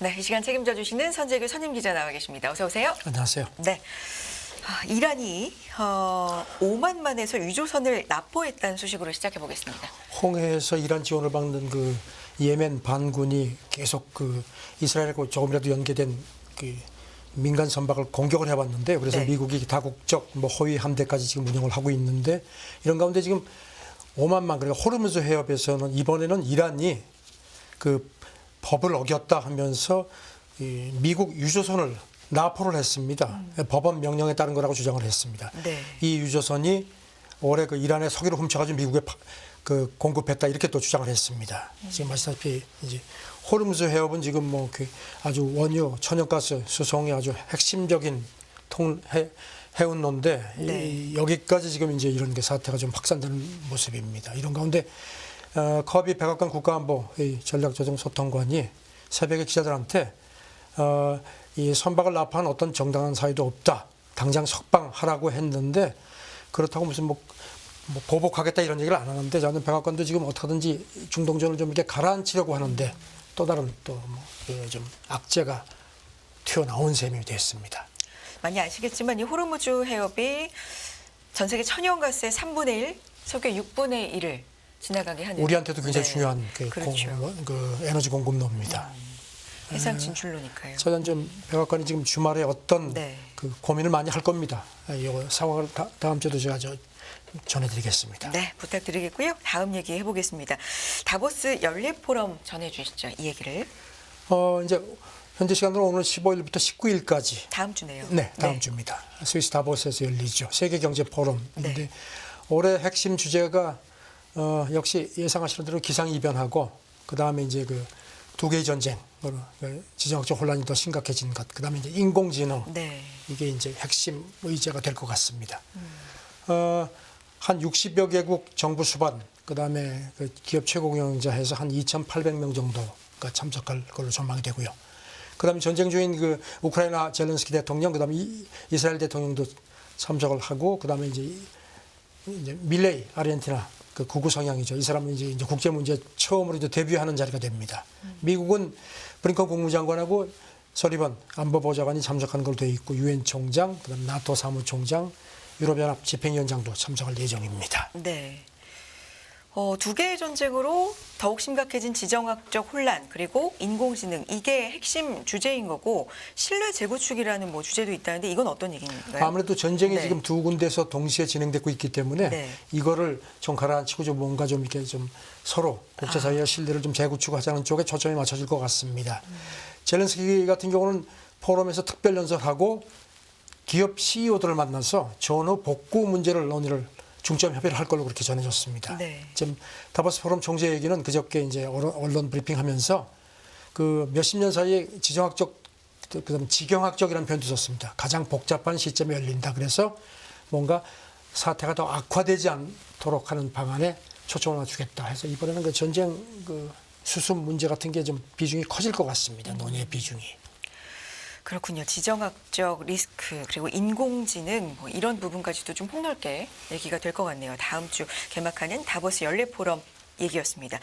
네, 이 시간 책임져 주시는 선재규 선임 기자 나와 계십니다. 어서 오세요. 안녕하세요. 네. 이란이 오만만에서 유조선을 납포했다는 소식으로 시작해 보겠습니다. 홍해에서 이란 지원을 받는 그 예멘 반군이 계속 그 이스라엘하고 조금이라도 연계된 그 민간 선박을 공격을 해왔는데, 그래서 네. 미국이 다국적 허위 함대까지 지금 운영을 하고 있는데, 이런 가운데 지금 오만만, 그러니까 호르무즈 해협에서는 이번에는 이란이 그 법을 어겼다 하면서 이 미국 유조선을 납포를 했습니다. 법원 명령에 따른 거라고 주장을 했습니다. 네. 이 유조선이 올해 그 이란의 석유를 훔쳐가지고 미국에 그 공급했다, 이렇게 또 주장을 했습니다. 지금 아시다시피 이제 호르무즈 해협은 지금 그 아주 원유, 천연가스 수송의 아주 핵심적인 해운로인데, 네. 여기까지 지금 이제 이런 게 사태가 좀 확산되는 모습입니다. 이런 가운데 커비 백악관 국가안보 전략조정소통관이 새벽에 기자들한테 이 선박을 납포한 어떤 정당한 사유도 없다, 당장 석방하라고 했는데, 그렇다고 무슨 보복하겠다 이런 얘기를 안 하는데, 저는 백악관도 지금 어떻게든지 중동전을 좀 이렇게 가라앉히려고 하는데 또 다른 좀 악재가 튀어나온 셈이 됐습니다. 많이 아시겠지만 이 호르무즈 해협이 전 세계 천연가스의 3분의 1, 석유 6분의 1을 지나가게 하는, 우리한테도 굉장히 네. 중요한 그렇죠. 에너지 공급로입니다. 해상 진출로니까요. 저는 좀 백악관이 지금 주말에 어떤 네. 그 고민을 많이 할 겁니다. 이 상황을 다음 주에도 제가 전해드리겠습니다. 네, 부탁드리겠고요. 다음 얘기 해보겠습니다. 다보스 연립 포럼 전해주시죠. 이 얘기를. 이제 현재 시간으로 오늘 15일부터 19일까지. 다음 주네요. 네, 다음 주입니다. 스위스 다보스에서 열리죠. 세계 경제 포럼인데, 네. 올해 핵심 주제가 역시 예상하시는 대로 기상이변하고, 그 다음에 이제 그 두 개의 전쟁, 지정학적 혼란이 더 심각해진 것, 그 다음에 이제 인공지능, 네. 이게 이제 핵심 의제가 될 것 같습니다. 한 60여 개국 정부 수반, 그 다음에 그 기업 최고 경영자 해서 한 2,800명 정도가 참석할 걸로 전망이 되고요. 그 다음에 전쟁 중인 그 우크라이나 젤렌스키 대통령, 그 다음에 이스라엘 대통령도 참석을 하고, 그 다음에 이제 밀레이 아르헨티나 그 극우 성향이죠. 이 사람은 이제 국제 문제 처음으로 이제 데뷔하는 자리가 됩니다. 미국은 브링컨 국무장관하고 서리번 안보보좌관이 참석하는 걸로 되어 있고, 유엔 총장, 그다음 나토 사무총장, 유럽연합 집행위원장도 참석할 예정입니다. 네. 두 개의 전쟁으로 더욱 심각해진 지정학적 혼란, 그리고 인공지능, 이게 핵심 주제인 거고, 신뢰 재구축이라는 주제도 있다는데, 이건 어떤 얘기인가요? 아무래도 전쟁이 네. 지금 두 군데서 동시에 진행되고 있기 때문에, 네. 이거를 좀 가라앉히고 좀 뭔가 좀 이렇게 좀 서로 국제사회의 신뢰를 좀 재구축하자는 쪽에 초점이 맞춰질 것 같습니다. 젤렌스키 같은 경우는 포럼에서 특별 연설하고 기업 CEO들을 만나서 전후 복구 문제를 논의를 중점 협의를 할 걸로 그렇게 전해졌습니다. 네. 지금 다보스 포럼 총재 얘기는 그저께 이제 언론 브리핑하면서 그 몇십 년 사이에 지정학적, 그다음 지경학적이라는 표현도 썼습니다. 가장 복잡한 시점에 열린다. 그래서 뭔가 사태가 더 악화되지 않도록 하는 방안에 초점을 맞추겠다 해서 이번에는 그 전쟁 그 수습 문제 같은 게 좀 비중이 커질 것 같습니다. 논의의 비중이. 그렇군요. 지정학적 리스크, 그리고 인공지능, 이런 부분까지도 좀 폭넓게 얘기가 될 것 같네요. 다음 주 개막하는 다보스 연례 포럼 얘기였습니다.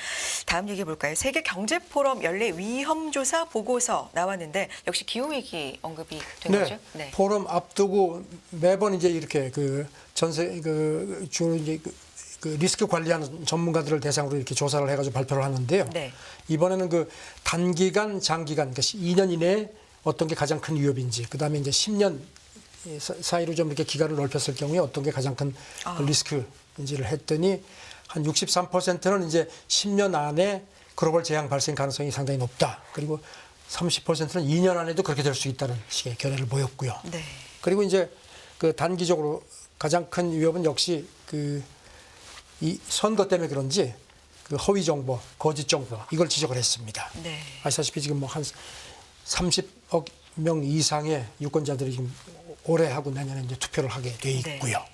다음 얘기 볼까요? 세계 경제 포럼 연례 위험조사 보고서 나왔는데, 역시 기후 위기 언급이 된 거죠? 네. 포럼 앞두고 매번 이제 이렇게 주로 이제 그 리스크 관리하는 전문가들을 대상으로 이렇게 조사를 해가지고 발표를 하는데요. 네. 이번에는 그 단기간, 장기간, 그러니까 2년 이내에 어떤 게 가장 큰 위협인지, 그 다음에 이제 10년 사이로 좀 이렇게 기간을 넓혔을 경우에 어떤 게 가장 큰 리스크인지를 했더니, 한 63%는 이제 10년 안에 글로벌 재앙 발생 가능성이 상당히 높다. 그리고 30%는 2년 안에도 그렇게 될 수 있다는 식의 견해를 보였고요. 네. 그리고 이제 그 단기적으로 가장 큰 위협은 역시 이 선거 때문에 그런지 그 허위 정보, 거짓 정보, 이걸 지적을 했습니다. 네. 아시다시피 지금 한 30억 명 이상의 유권자들이 지금 올해하고 내년에 이제 투표를 하게 돼 있고요. 네.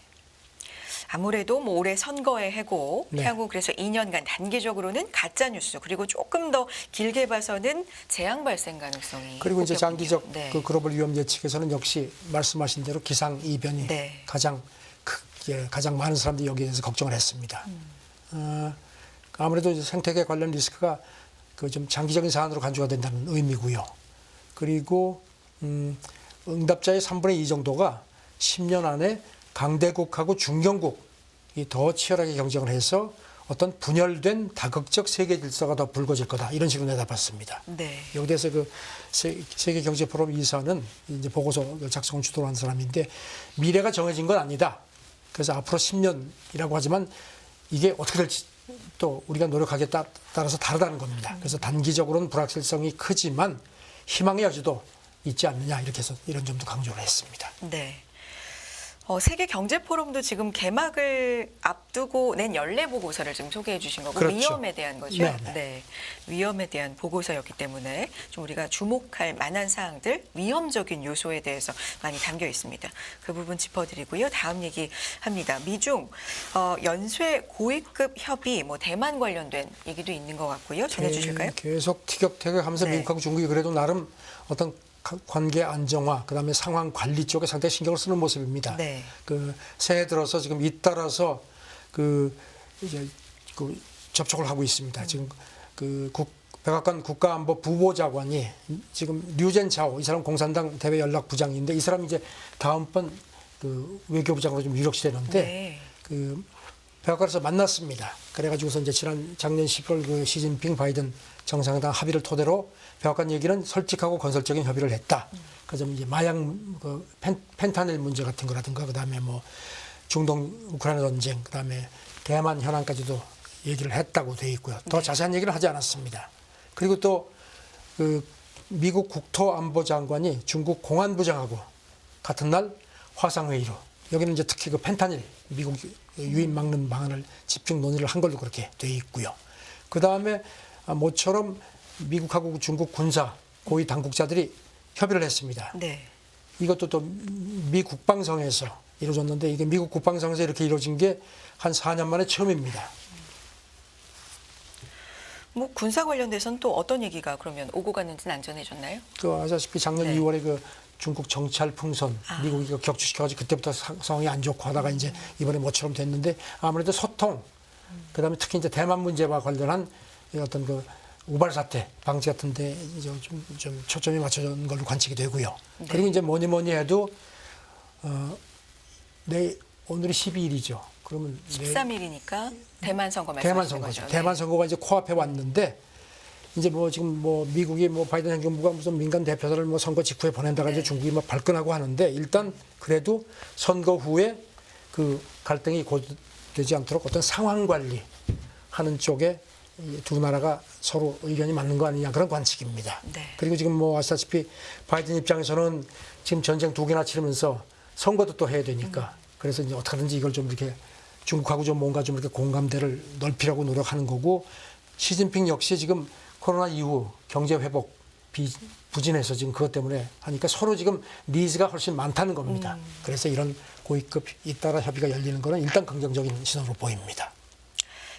아무래도 올해 선거의 해고, 네. 향후 그래서 2년간 단기적으로는 가짜 뉴스, 그리고 조금 더 길게 봐서는 재앙 발생 가능성이. 그리고 이제 높겠군요. 장기적 네. 그 글로벌 위험 예측에서는 역시 말씀하신 대로 기상 이변이 네. 가장 많은 사람들이 여기에 대해서 걱정을 했습니다. 아무래도 이제 생태계 관련 리스크가 그 좀 장기적인 사안으로 간주가 된다는 의미고요. 그리고 응답자의 3분의 2 정도가 10년 안에 강대국하고 중견국이 더 치열하게 경쟁을 해서 어떤 분열된 다극적 세계 질서가 더 불거질 거다. 이런 식으로 내다봤습니다. 네. 여기 대해서 그 세계경제포럼 이사는 이제 보고서 작성을 주도한 사람인데 미래가 정해진 건 아니다. 그래서 앞으로 10년이라고 하지만 이게 어떻게 될지 또 우리가 노력하기에 따라서 다르다는 겁니다. 그래서 단기적으로는 불확실성이 크지만 희망의 여지도 있지 않느냐 이렇게 해서 이런 점도 강조를 했습니다. 네. 세계 경제 포럼도 지금 개막을 앞두고 낸 연례 보고서를 지금 소개해 주신 거고 그렇죠. 위험에 대한 거죠. 네네. 네. 위험에 대한 보고서였기 때문에 좀 우리가 주목할 만한 사항들, 위험적인 요소에 대해서 많이 담겨 있습니다. 그 부분 짚어드리고요. 다음 얘기합니다. 미중 연쇄 고위급 협의, 뭐 대만 관련된 얘기도 있는 것 같고요. 전해주실까요? 계속 티격태격하면서 네. 미국하고 중국이 그래도 나름 어떤 관계 안정화, 그다음에 상황 관리 쪽에 상당히 신경을 쓰는 모습입니다. 네. 그 새해 들어서 지금 잇따라서 이제 접촉을 하고 있습니다. 지금 백악관 국가안보 부보좌관이 지금 류젠차오 이 사람 공산당 대외 연락 부장인데 이 사람이 이제 다음번 외교부장으로 좀 유력시 되는데 네. 백악관에서 만났습니다. 그래가지고서 이제 작년 11월 시진핑 바이든 정상회담 합의를 토대로 백악관 얘기는 솔직하고 건설적인 협의를 했다. 그래서 이제 마약 펜타닐 문제 같은 거라든가 그다음에 뭐 중동 우크라이나 전쟁 그다음에 대만 현안까지도 얘기를 했다고 돼 있고요. 더 자세한 얘기는 하지 않았습니다. 그리고 또 미국 국토안보장관이 중국 공안부장하고 같은 날 화상회의로 여기는 이제 특히 펜타닐 미국 유입 막는 방안을 집중 논의를 한 걸로 그렇게 돼 있고요. 그 다음에 모처럼 미국하고 중국 군사 고위 당국자들이 협의를 했습니다. 네. 이것도 또 미 국방성에서 이루어졌는데 이게 미국 국방성에서 이렇게 이루어진 게 한 4년 만에 처음입니다. 뭐 군사 관련돼서는 또 어떤 얘기가 그러면 오고 갔는지는 안 전해졌나요? 아시다시피 작년 네. 2월에 중국 정찰 풍선 미국이 격추시켜가지고 그때부터 상황이 안 좋고 하다가 이제 이번에 모처럼 됐는데 아무래도 소통 그다음에 특히 이제 대만 문제와 관련한 어떤 우발 사태 방지 같은데 좀 초점이 맞춰진 걸로 관측이 되고요. 네. 그리고 이제 뭐니 해도 오늘이 12일이죠. 그러면 13일이니까 대만 선거 대만 말씀하시는 선거죠. 거죠. 대만 네. 선거가 이제 코앞에 왔는데 이제 지금 미국이 바이든 행정부가 무슨 민간 대표단을 선거 직후에 보낸다가 이제 중국이 발끈하고 하는데 일단 그래도 선거 후에 갈등이 고되지 않도록 어떤 상황 관리하는 쪽에 이 두 나라가 서로 의견이 맞는 거 아니냐 그런 관측입니다. 네. 그리고 지금 아시다시피 바이든 입장에서는 지금 전쟁 2개나 치르면서 선거도 또 해야 되니까 그래서 이제 어떻게든지 이걸 좀 이렇게 중국하고 좀 뭔가 좀 이렇게 공감대를 넓히려고 노력하는 거고 시진핑 역시 지금 코로나 이후 경제 회복 부진해서 지금 그것 때문에 하니까 서로 지금 니즈가 훨씬 많다는 겁니다. 그래서 이런 고위급 잇따라 협의가 열리는 거는 일단 긍정적인 신호로 보입니다.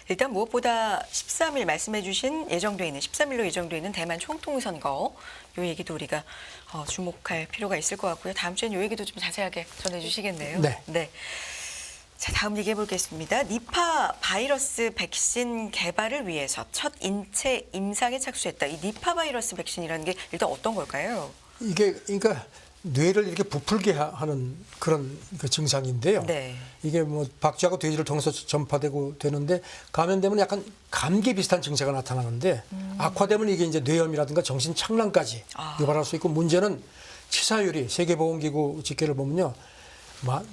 일단 무엇보다 13일 말씀해 주신 13일로 예정돼 있는 대만 총통선거 요 얘기도 우리가 주목할 필요가 있을 것 같고요. 다음 주엔 요 얘기도 좀 자세하게 전해 주시겠네요. 네. 자, 다음 얘기해 보겠습니다. 니파 바이러스 백신 개발을 위해서 첫 인체 임상에 착수했다. 이 니파 바이러스 백신이라는 게 일단 어떤 걸까요? 이게 그러니까 뇌를 이렇게 부풀게 하는 그런 증상인데요. 네. 이게 박쥐하고 돼지를 통해서 전파되고 되는데 감염되면 약간 감기 비슷한 증세가 나타나는데 악화되면 이게 이제 뇌염이라든가 정신 착란까지 유발할 수 있고 문제는 치사율이 세계보건기구 집계를 보면요.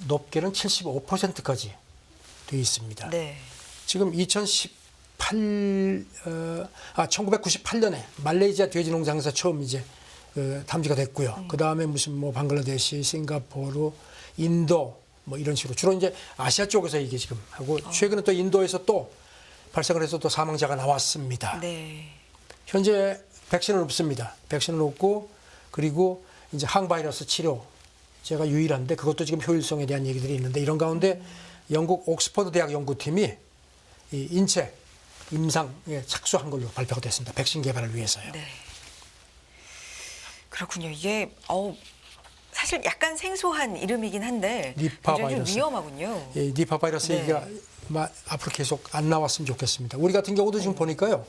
높게는 75%까지 돼 있습니다. 네. 지금 1998년에 말레이시아 돼지 농장에서 처음 이제 탐지가 됐고요. 그 다음에 방글라데시, 싱가포르, 인도 이런 식으로 주로 이제 아시아 쪽에서 이게 지금 하고 최근에 또 인도에서 또 발생을 해서 또 사망자가 나왔습니다. 네. 현재 백신은 없습니다. 백신은 없고 그리고 이제 항바이러스 치료 제가 유일한데 그것도 지금 효율성에 대한 얘기들이 있는데 이런 가운데 영국 옥스퍼드 대학 연구팀이 이 인체 임상에 착수한 걸로 발표가 됐습니다. 백신 개발을 위해서요. 네. 그렇군요. 이게 사실 약간 생소한 이름이긴 한데 니파 굉장히 좀 바이러스. 위험하군요. 니파 바이러스 네. 얘기가 앞으로 계속 안 나왔으면 좋겠습니다. 우리 같은 경우도 지금 보니까요.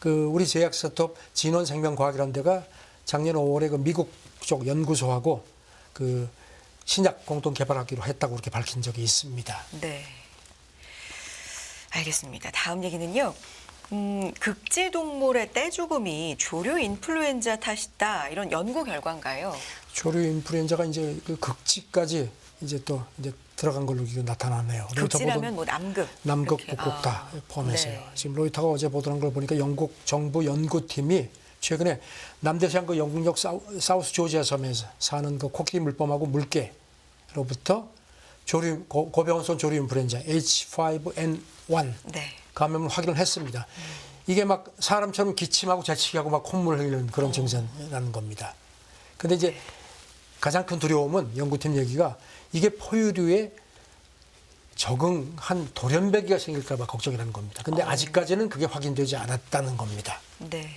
우리 제약 스타트업 진원생명과학이라는 데가 작년 5월에 그 미국 쪽 연구소하고 그 신약 공동 개발하기로 했다고 그렇게 밝힌 적이 있습니다. 네. 알겠습니다. 다음 얘기는요. 극지동물의 떼죽음이 조류 인플루엔자 탓이다. 이런 연구 결과인가요? 조류 인플루엔자가 이제 그 극지까지 이제 또 이제 들어간 걸로 이게 나타나네요. 극지라면 뭐 남극. 남극, 이렇게. 북극 다 포함해서요. 네. 지금 로이터가 어제 보도한 걸 보니까 영국 정부 연구팀이 최근에 남대시한 그 영국역 사우스 조지아 섬에서 사는 그 코끼리 물범하고 물개로부터 조류 고병원성 조류 인플루엔자 H5N1 네. 감염을 확인을 했습니다. 이게 막 사람처럼 기침하고 재채기하고 막 콧물 흘리는 그런 증세라는 겁니다. 근데 이제 가장 큰 두려움은 연구팀 얘기가 이게 포유류에 적응한 돌연변이가 생길까 봐 걱정이라는 겁니다. 근데 아직까지는 그게 확인되지 않았다는 겁니다. 네.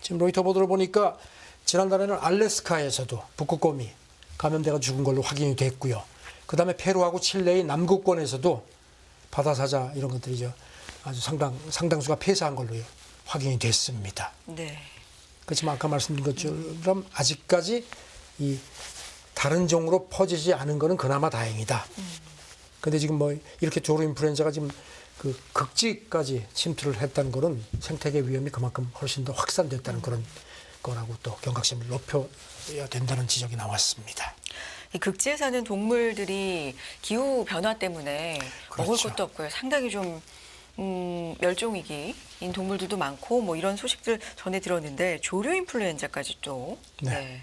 지금 로이터 보도를 보니까 지난달에는 알래스카에서도 북극곰이 감염돼가 죽은 걸로 확인이 됐고요. 그다음에 페루하고 칠레의 남극권에서도 바다사자 이런 것들이죠. 아주 상당수가 폐사한 걸로 확인이 됐습니다. 네. 그렇지만 아까 말씀드린 것처럼 아직까지 이 다른 종으로 퍼지지 않은 거는 그나마 다행이다. 근데 지금 뭐 이렇게 조류 인플루엔자가 지금 그 극지까지 침투를 했다는 거는 생태계 위험이 그만큼 훨씬 더 확산됐다는 그런 거라고 또 경각심을 높여야 된다는 지적이 나왔습니다. 이 극지에 사는 동물들이 기후 변화 때문에 먹을 그렇죠. 것도 없고요. 상당히 좀 멸종위기인 동물들도 많고 뭐 이런 소식들 전해 들었는데 조류 인플루엔자까지 또 네.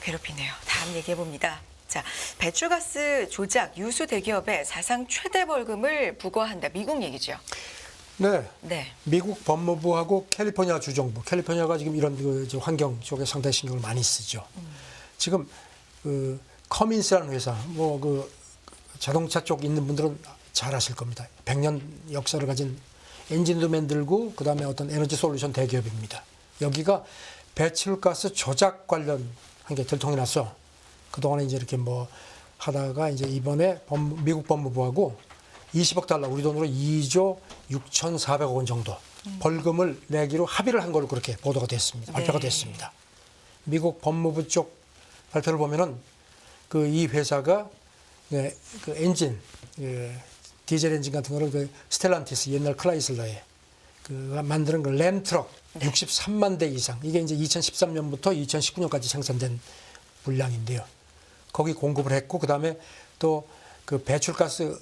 괴롭히네요. 다음 얘기해 봅니다. 자, 배출가스 조작 유수 대기업에 사상 최대 벌금을 부과한다. 미국 얘기죠. 네. 네. 미국 법무부하고 캘리포니아 주정부, 캘리포니아가 지금 이런 그 환경 쪽에 상당히 신경을 많이 쓰죠. 지금 그 커민스라는 회사, 뭐 그 자동차 쪽 있는 분들은 잘 아실 겁니다. 100년 역사를 가진 엔진도 만들고 그다음에 어떤 에너지 솔루션 대기업입니다. 여기가 배출가스 조작 관련 한 게 들통이 났어. 그동안에 이제 이렇게 뭐 하다가 이제 이번에 미국 법무부하고 20억 달러, 우리 돈으로 2조 6,400억 원 정도 벌금을 내기로 합의를 한 걸로 그렇게 보도가 됐습니다. 발표가 네. 됐습니다. 미국 법무부 쪽 발표를 보면은 그 이 회사가 그 엔진, 디젤 엔진 같은 거를 그 스텔란티스 옛날 클라이슬러에 그 만드는 그 램트럭 63만 대 이상, 이게 이제 2013년부터 2019년까지 생산된 물량인데요. 거기 공급을 했고 그다음에 또 그 배출가스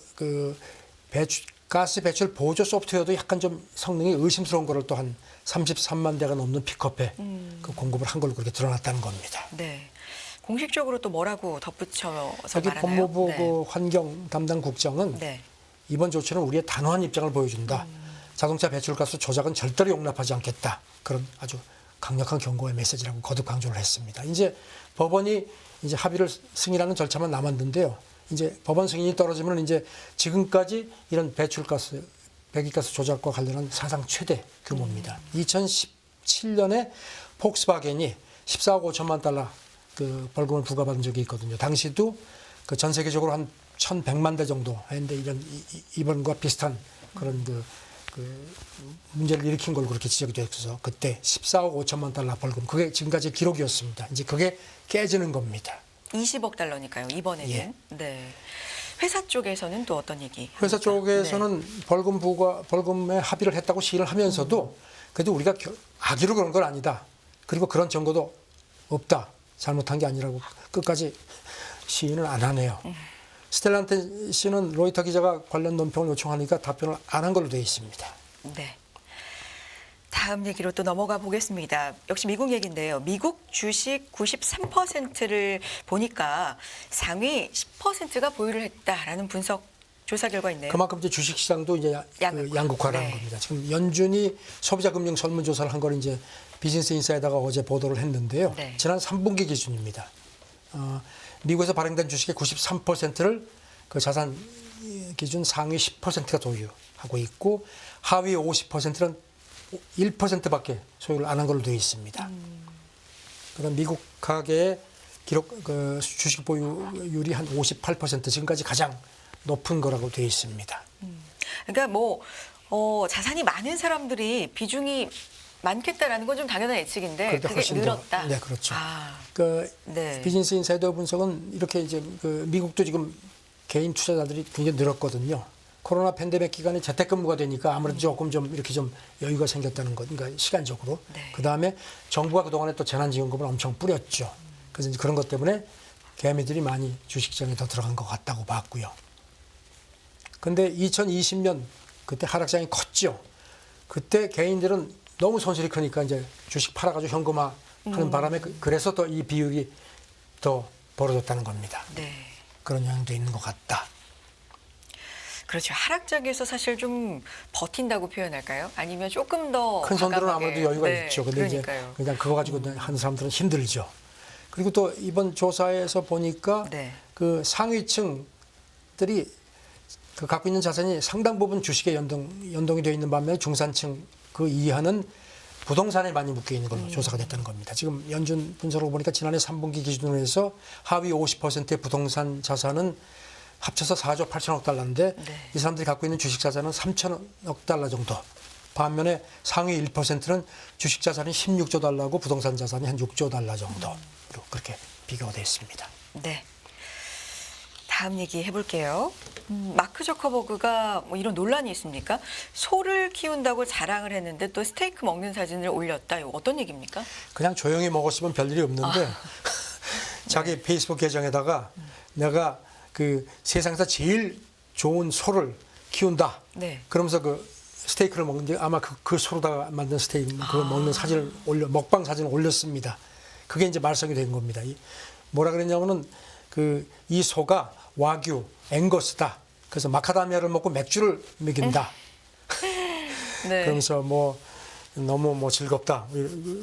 가스 배출 보조 소프트웨어도 약간 좀 성능이 의심스러운 거를 또 한 33만 대가 넘는 픽업에 그 공급을 한 걸로 그렇게 드러났다는 겁니다. 네. 공식적으로 또 뭐라고 덧붙여서 여기 말하나요? 법무부 네. 그 환경 담당 국장은 네. 이번 조치는 우리의 단호한 입장을 보여준다. 자동차 배출가스 조작은 절대로 용납하지 않겠다. 그런 아주 강력한 경고의 메시지라고 거듭 강조를 했습니다. 이제 법원이 이제 합의를 승인하는 절차만 남았는데요. 이제 법원 승인이 떨어지면 이제 지금까지 이런 배출가스, 배기가스 조작과 관련한 사상 최대 규모입니다. 2017년에 폭스바겐이 14억 5천만 달러 그 벌금을 부과받은 적이 있거든요. 당시도 그 전 세계적으로 한 1,100만 대 정도 했는데 이런 이번과 비슷한 그런 그 문제를 일으킨 걸로 그렇게 지적이 됐어서 그때 14억 5천만 달러 벌금, 그게 지금까지 기록이었습니다. 이제 그게 깨지는 겁니다. 20억 달러니까요. 이번에는. 예. 네. 회사 쪽에서는 또 어떤 얘기? 회사 합니까? 쪽에서는 네. 벌금에 합의를 했다고 시인을 하면서도 그래도 우리가 악의로 그런 건 아니다. 그리고 그런 증거도 없다. 잘못한 게 아니라고 끝까지 시인을 안 하네요. 스텔란테 씨는 로이터 기자가 관련 논평을 요청하니까 답변을 안 한 걸로 되어 있습니다. 네. 다음 얘기로 또 넘어가 보겠습니다. 역시 미국 얘기인데요. 미국 주식 93%를 보니까 상위 10%가 보유를 했다라는 분석 조사 결과 있네요. 그만큼 이제 주식 시장도 이제 양극화라는 네. 겁니다. 지금 연준이 소비자 금융 설문조사를 한 걸 이제 비즈니스 인사이더가 어제 보도를 했는데요. 네. 지난 3분기 기준입니다. 미국에서 발행된 주식의 93%를 그 자산 기준 상위 10%가 소유하고 있고 하위 50%는 1%밖에 소유를 안 한 걸로 되어 있습니다. 그럼 미국 가계의 기록 그 주식 보유율이 한 58%, 지금까지 가장 높은 거라고 되어 있습니다. 그러니까 뭐 자산이 많은 사람들이 비중이 많겠다라는 건 좀 당연한 예측인데 그런데 그게 훨씬 더, 늘었다. 네, 그렇죠. 아, 그 네. 비즈니스 인사이더 분석은 이렇게 이제 그 미국도 지금 개인 투자자들이 굉장히 늘었거든요. 코로나 팬데믹 기간에 재택근무가 되니까 아무래도 조금 좀 이렇게 좀 여유가 생겼다는 것, 그러니까 시간적으로. 네. 그 다음에 정부가 그동안에 또 재난지원금을 엄청 뿌렸죠. 그래서 이제 그런 것 때문에 개미들이 많이 주식시장에 더 들어간 것 같다고 봤고요. 근데 2020년 그때 하락장이 컸죠. 그때 개인들은 너무 손실이 크니까 이제 주식 팔아가지고 현금화하는 바람에 그래서 또 이 비율이 더 벌어졌다는 겁니다. 네. 그런 영향도 있는 것 같다. 그렇죠. 하락장에서 사실 좀 버틴다고 표현할까요? 아니면 조금 더 큰 손들은 과감하게. 아무래도 여유가 네, 있죠. 근데 그러니까요. 이제 그냥 그거 가지고 하는 사람들은 힘들죠. 그리고 또 이번 조사에서 보니까 네. 그 상위층들이 그 갖고 있는 자산이 상당 부분 주식에 연동이 되어 있는 반면에 중산층 그 이하는 부동산에 많이 묶여 있는 걸로 조사가 됐다는 겁니다. 지금 연준 분석을 보니까 지난해 3분기 기준으로 해서 하위 50%의 부동산 자산은 합쳐서 4조 8천억 달러인데 네. 이 사람들이 갖고 있는 주식 자산은 3천억 달러 정도. 반면에 상위 1%는 주식 자산이 16조 달러고 부동산 자산이 한 6조 달러 정도로 그렇게 비교가 되어 있습니다. 네. 다음 얘기 해볼게요. 마크 저커버그가 뭐 이런 논란이 있습니까? 소를 키운다고 자랑을 했는데 또 스테이크 먹는 사진을 올렸다. 이거 어떤 얘기입니까? 그냥 조용히 먹었으면 별일이 없는데 자기 페이스북 계정에다가 내가 그 세상에서 제일 좋은 소를 키운다. 네. 그러면서 그 스테이크를 먹는데 아마 그 소로다가 만든 스테이크 그걸 먹는 사진을 먹방 사진을 올렸습니다. 그게 이제 말썽이 된 겁니다. 뭐라 그랬냐면은 이 소가 와규 앵거스다. 그래서 마카다미아를 먹고 맥주를 먹인다. 네. 그러면서 뭐 너무 뭐 즐겁다.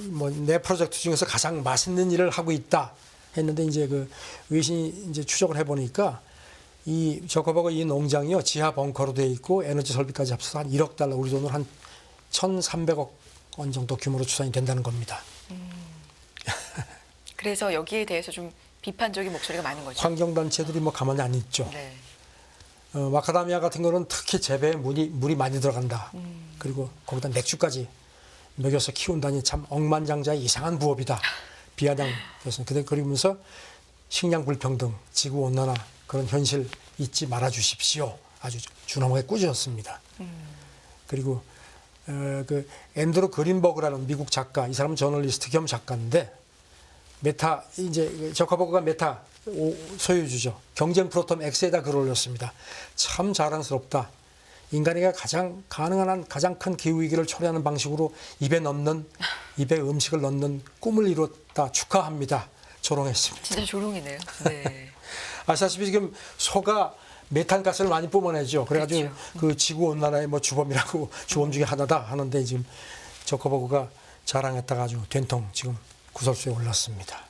뭐 내 프로젝트 중에서 가장 맛있는 일을 하고 있다. 했는데 이제 그 외신이 이제 추적을 해보니까 이 저커버거 이 농장이요 지하 벙커로 되어 있고 에너지 설비까지 합쳐서 한 1억 달러 우리 돈으로 한 1,300억 원 정도 규모로 추산이 된다는 겁니다. 그래서 여기에 대해서 좀 비판적인 목소리가 많은 거죠. 환경단체들이 뭐 가만히 안 있죠. 네. 마카다미아 같은 거는 특히 재배에 물이 많이 들어간다. 그리고 거기다 맥주까지 먹여서 키운다니 참 억만장자의 이상한 부업이다. 비아냥이었습니다. 그러면서 식량 불평등, 지구 온난화 그런 현실 잊지 말아 주십시오. 아주 준엄하게 꾸짖었습니다. 그리고 그 앤드루 그린버그라는 미국 작가, 이 사람은 저널리스트 겸 작가인데 메타 이제 저커버그가 메타 소유주죠. 경쟁 플랫폼 X에다 글을 올렸습니다. 참 자랑스럽다. 인간에게 가능한 한 가장 큰 기후 위기를 초래하는 방식으로 입에 음식을 넣는 꿈을 이뤘다. 축하합니다. 조롱했습니다. 진짜 조롱이네요. 네. 아시다시피 지금 소가 메탄가스를 많이 뿜어내죠. 그래가지고 그렇죠. 그 지구 온난화의 뭐 주범이라고 주범 중에 하나다 하는데 지금 저커버그가 자랑했다가 아주 된통 지금 구설수에 올랐습니다.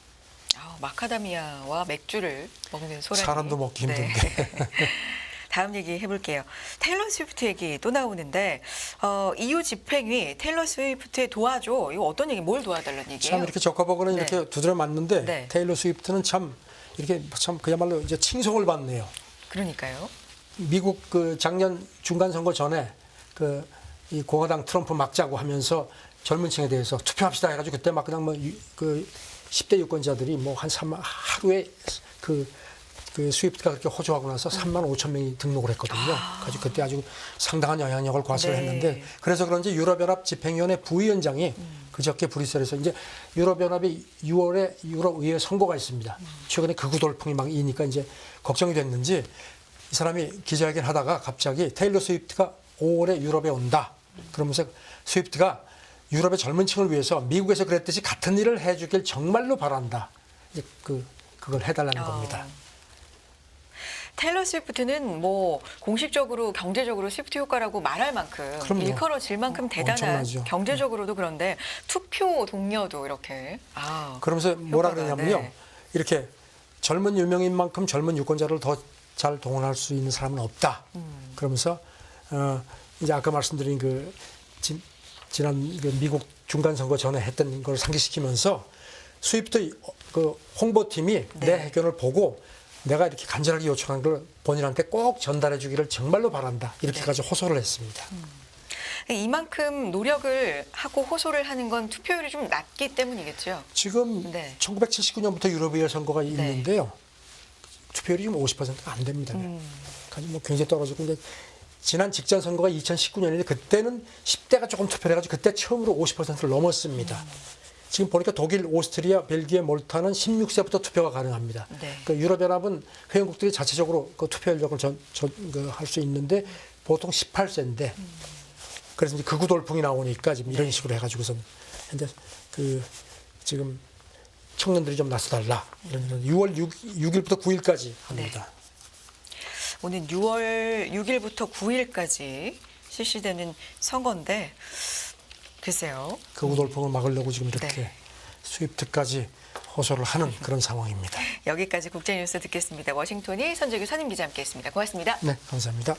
마카다미아와 맥주를 먹는 소라니. 사람도 먹기 힘든데. 네. 다음 얘기 해볼게요. 테일러 스위프트 얘기 또 나오는데 EU 집행위 테일러 스위프트에 도와줘. 이거 어떤 얘기? 뭘 도와달라는 얘기예요? 참 이렇게 저커버그는 네. 이렇게 두드려 맞는데 네. 테일러 스위프트는 참 이렇게 참 그야말로 이제 칭송을 받네요. 그러니까요. 미국 그 작년 중간 선거 전에 이 공화당 트럼프 막자고 하면서 젊은층에 대해서 투표합시다 해가지고 그때 막 그냥 뭐 그 10대 유권자들이 뭐 한 3만 하루에 그 스위프트가 그렇게 호조하고 나서 3만 5천 명이 등록을 했거든요. 그래서 그때 아주 상당한 영향력을 과시를 네. 했는데 그래서 그런지 유럽연합 집행위원회 부위원장이 그저께 브뤼셀에서 이제 유럽연합이 6월에 유럽의회 선거가 있습니다. 최근에 극우 돌풍이 막 이니까 이제 걱정이 됐는지 이 사람이 기자회견 하다가 갑자기 테일러 스위프트가 5월에 유럽에 온다. 그러면서 스위프트가 유럽의 젊은 층을 위해서 미국에서 그랬듯이 같은 일을 해주길 정말로 바란다. 이제 그걸 해달라는 겁니다. 테일러 스위프트는 뭐 공식적으로 경제적으로 스위프트 효과라고 말할 만큼 그럼요. 일컬어질 만큼 대단한 엄청나죠. 경제적으로도 그런데 투표 동료도 이렇게 그러면서 뭐라 효과가, 그러냐면요. 네. 이렇게 젊은 유명인만큼 젊은 유권자를 더 잘 동원할 수 있는 사람은 없다. 그러면서 이제 아까 말씀드린 지난 미국 중간 선거 전에 했던 걸 상기시키면서 스위프트 그 홍보팀이 네. 내 의견을 보고 내가 이렇게 간절하게 요청한 걸 본인한테 꼭 전달해 주기를 정말로 바란다. 이렇게 네. 가지고 호소를 했습니다. 이만큼 노력을 하고 호소를 하는 건 투표율이 좀 낮기 때문이겠죠. 지금 네. 1979년부터 유럽의회 선거가 있는데요. 투표율이 지금 50%가 안 됩니다. 그러니까 뭐 굉장히 떨어지고 근데 지난 직전 선거가 2019년인데 그때는 10대가 조금 투표를 해가지고 그때 처음으로 50%를 넘었습니다. 지금 보니까 독일, 오스트리아, 벨기에, 몰타는 16세부터 투표가 가능합니다. 네. 그 유럽연합은 회원국들이 자체적으로 그 투표 연령을 할 수 있는데 보통 18세인데 그래서 이제 극우 돌풍이 나오니까 지금 이런 식으로 해가지고서 현재 그 지금 청년들이 좀 나서달라 이런 6월 6일부터 9일까지 합니다. 오늘 6월 6일부터 9일까지 실시되는 선거인데 글쎄요. 극우 돌풍을 막으려고 지금 이렇게 네. 수입특까지 호소를 하는 그런 상황입니다. 여기까지 국제뉴스 듣겠습니다. 워싱턴이 선재규 산임기자 함께했습니다. 고맙습니다. 네, 감사합니다.